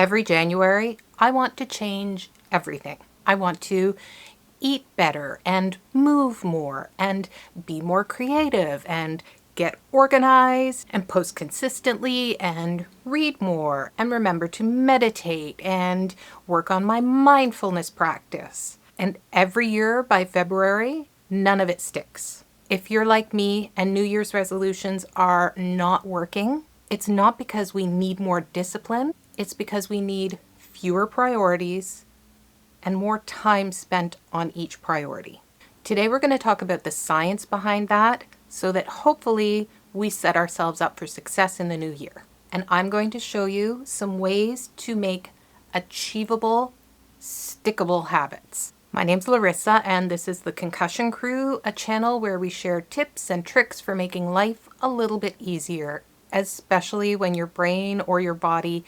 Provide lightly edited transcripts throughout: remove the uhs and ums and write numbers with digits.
Every January, I want to change everything. I want to eat better and move more and be more creative and get organized and post consistently and read more and remember to meditate and work on my mindfulness practice. And every year by February, none of it sticks. If you're like me and New Year's resolutions are not working, it's not because we need more discipline, it's because we need fewer priorities and more time spent on each priority. Today we're going to talk about the science behind that so that hopefully we set ourselves up for success in the new year. And I'm going to show you some ways to make achievable, stickable habits. My name's Larissa and this is the Concussion Crew, a channel where we share tips and tricks for making life a little bit easier, especially when your brain or your body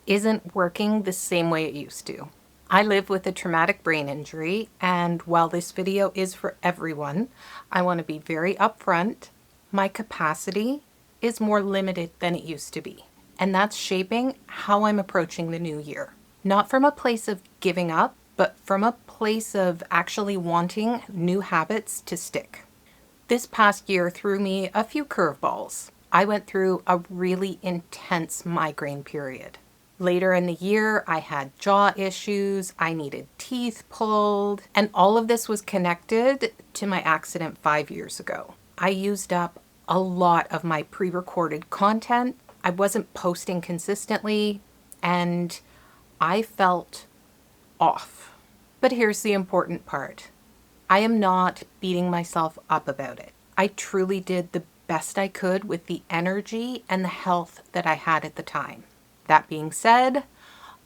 isn't working the same way it used to. I live with a traumatic brain injury, and while this video is for everyone, I want to be very upfront. My capacity is more limited than it used to be, and that's shaping how I'm approaching the new year. Not from a place of giving up, but from a place of actually wanting new habits to stick. This past year threw me a few curveballs. I went through a really intense migraine period. Later in the year, I had jaw issues, I needed teeth pulled, and all of this was connected to my accident 5 years ago. I used up a lot of my pre-recorded content. I wasn't posting consistently, and I felt off. But here's the important part. I am not beating myself up about it. I truly did the best I could with the energy and the health that I had at the time. That being said,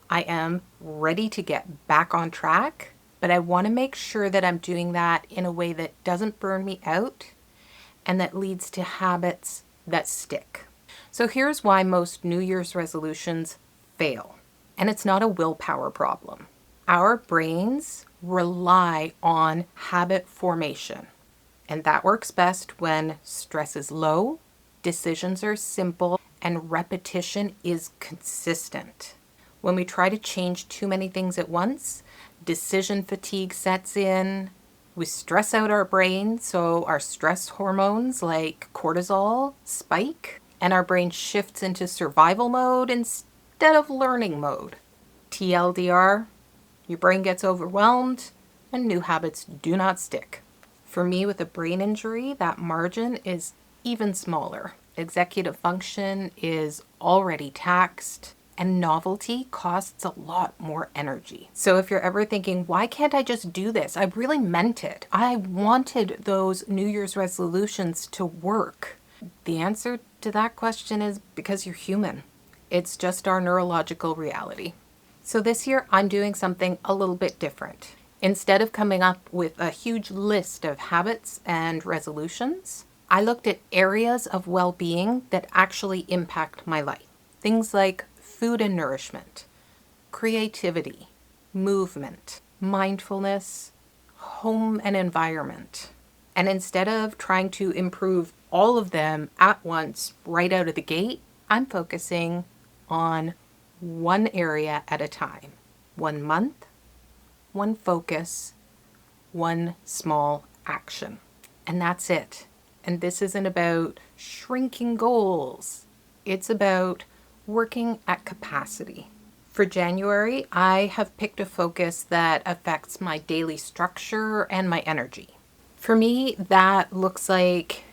I am ready to get back on track, but I want to make sure that I'm doing that in a way that doesn't burn me out and that leads to habits that stick. So here's why most New Year's resolutions fail. And it's not a willpower problem. Our brains rely on habit formation, and that works best when stress is low, decisions are simple, and repetition is consistent. When we try to change too many things at once, decision fatigue sets in. We stress out our brain, so our stress hormones like cortisol spike, and our brain shifts into survival mode instead of learning mode. TLDR, your brain gets overwhelmed and new habits do not stick. For me with a brain injury, that margin is even smaller. Executive function is already taxed, and novelty costs a lot more energy. So if you're ever thinking, why can't I just do this? I really meant it. I wanted those New Year's resolutions to work. The answer to that question is because you're human. It's just our neurological reality. So this year I'm doing something a little bit different. Instead of coming up with a huge list of habits and resolutions, I looked at areas of well-being that actually impact my life. Things like food and nourishment, creativity, movement, mindfulness, home and environment. And instead of trying to improve all of them at once right out of the gate, I'm focusing on one area at a time. 1 month, one focus, one small action. And that's it. And this isn't about shrinking goals. It's about working at capacity. For January, I have picked a focus that affects my daily structure and my energy. For me, that looks like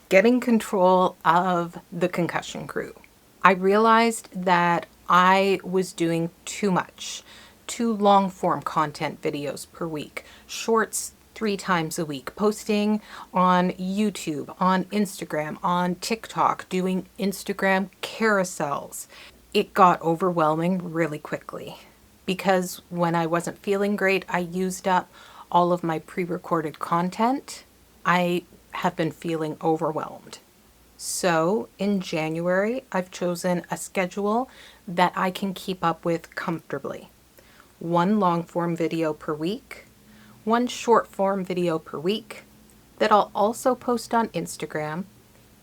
getting control of the Concussion Crew. I realized that I was doing too much. 2 long-form content videos per week, shorts 3 times a week, posting on YouTube, on Instagram, on TikTok, doing Instagram carousels. It got overwhelming really quickly because when I wasn't feeling great, I used up all of my pre-recorded content. I have been feeling overwhelmed. So in January, I've chosen a schedule that I can keep up with comfortably. 1 long-form video per week, 1 short-form video per week that I'll also post on Instagram,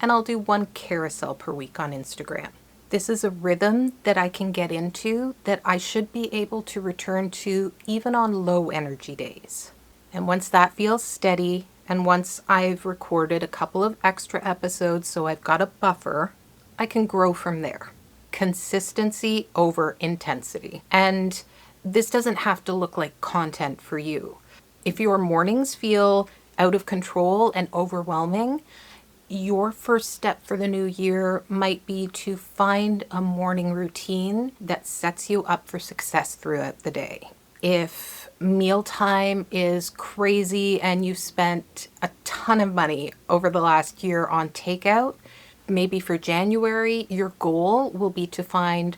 and I'll do 1 carousel per week on Instagram. This is a rhythm that I can get into that I should be able to return to even on low energy days. And once that feels steady, and once I've recorded a couple of extra episodes so I've got a buffer, I can grow from there. Consistency over intensity. And this doesn't have to look like content for you. If your mornings feel out of control and overwhelming, your first step for the new year might be to find a morning routine that sets you up for success throughout the day. If mealtime is crazy and you've spent a ton of money over the last year on takeout, maybe for January, your goal will be to find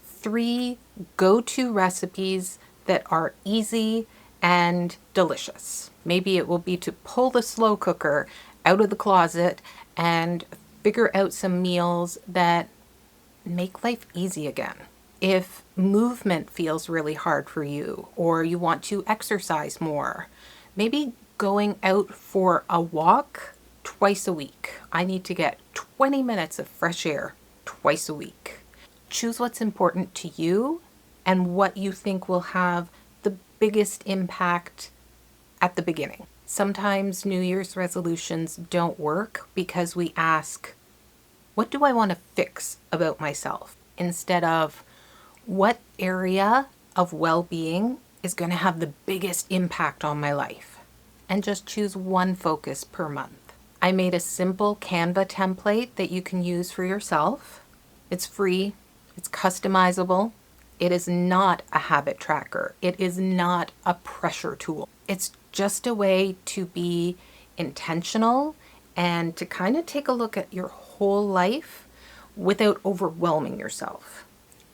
3 go-to recipes that are easy and delicious. Maybe it will be to pull the slow cooker out of the closet and figure out some meals that make life easy again. If movement feels really hard for you, or you want to exercise more, maybe going out for a walk twice a week. I need to get 20 minutes of fresh air twice a week. Choose what's important to you and what you think will have the biggest impact at the beginning. Sometimes New Year's resolutions don't work because we ask, what do I want to fix about myself? Instead of, what area of well-being is going to have the biggest impact on my life? And just choose one focus per month. I made a simple Canva template that you can use for yourself. It's free, it's customizable. It is not a habit tracker. It is not a pressure tool. It's just a way to be intentional and to kind of take a look at your whole life without overwhelming yourself.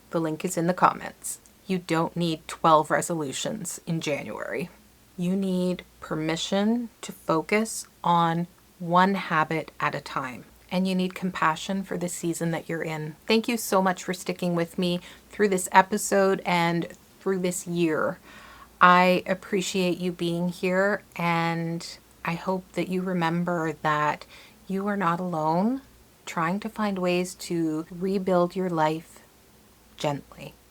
The link is in the comments. You don't need 12 resolutions in January. You need permission to focus on one habit at a time. And you need compassion for the season that you're in. Thank you so much for sticking with me through this episode and through this year. I appreciate you being here, and I hope that you remember that you are not alone trying to find ways to rebuild your life gently.